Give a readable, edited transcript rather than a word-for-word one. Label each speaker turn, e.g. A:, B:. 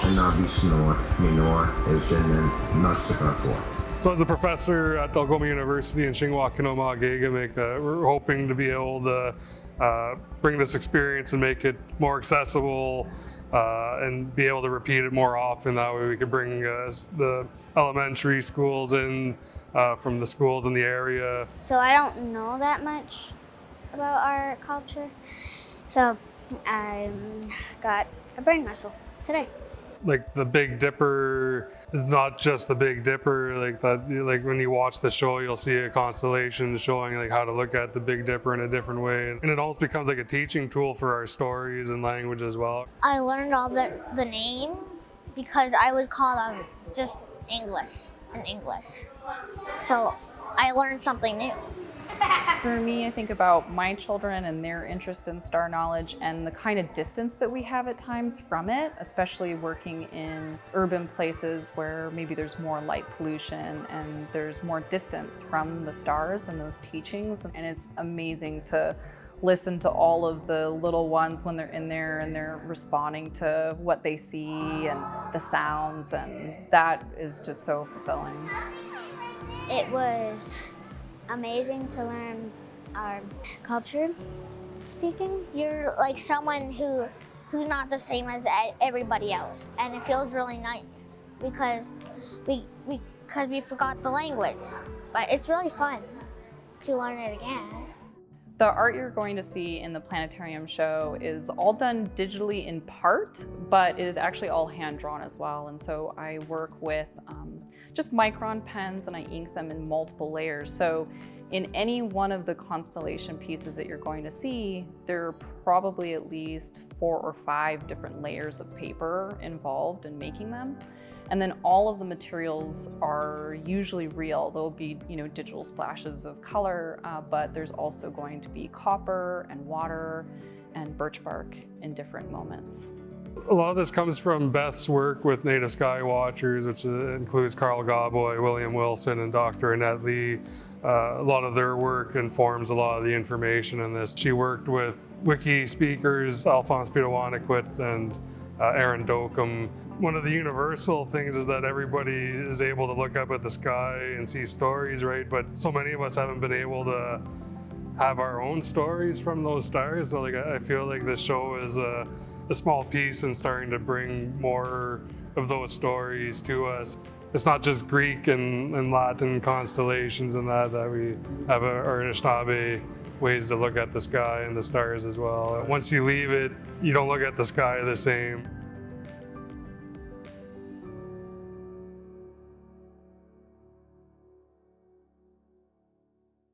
A: So as a professor at Algoma University in Shingwauk Kinomaage Gamig, we're hoping to be able to bring this experience and make it more accessible and be able to repeat it more often. That way we could bring the elementary schools in from the schools in the area.
B: So I don't know that much about our culture, so I got a brain muscle today.
A: Like the Big Dipper is not just the Big Dipper, like that. Like when you watch the show, you'll see a constellation showing like how to look at the Big Dipper in a different way, and it almost becomes like a teaching tool for our stories and language as well.
B: I learned all the names because I would call them just English in English. So I learned something new.
C: For me, I think about my children and their interest in star knowledge and the kind of distance that we have at times from it, especially working in urban places where maybe there's more light pollution and there's more distance from the stars and those teachings. And it's amazing to listen to all of the little ones when they're in there and they're responding to what they see and the sounds, and that is just so fulfilling.
B: It was amazing to learn our culture speaking. You're like someone who's not the same as everybody else, and it feels really nice because we forgot the language, but it's really fun to learn it again.
C: The art you're going to see in the Planetarium show is all done digitally in part, but it is actually all hand-drawn as well. And so I work with just micron pens and I ink them in multiple layers. So in any one of the constellation pieces that you're going to see, there are probably at least 4 or 5 different layers of paper involved in making them. And then all of the materials are usually real. There'll be, digital splashes of color, but there's also going to be copper and water and birch bark in different moments.
A: A lot of this comes from Beth's work with Native Sky Watchers, which includes Carl Gawboy, William Wilson, and Dr. Annette Lee. A lot of their work informs a lot of the information in this. She worked with wiki speakers, Alphonse Pitawanakwit and Aaron Dokum. One of the universal things is that everybody is able to look up at the sky and see stories, right? But so many of us haven't been able to have our own stories from those stars. So I feel like this show is a small piece in starting to bring more of those stories to us. It's not just Greek and Latin constellations and that we have our Anishinaabe ways to look at the sky and the stars as well. Once you leave it, you don't look at the sky the same.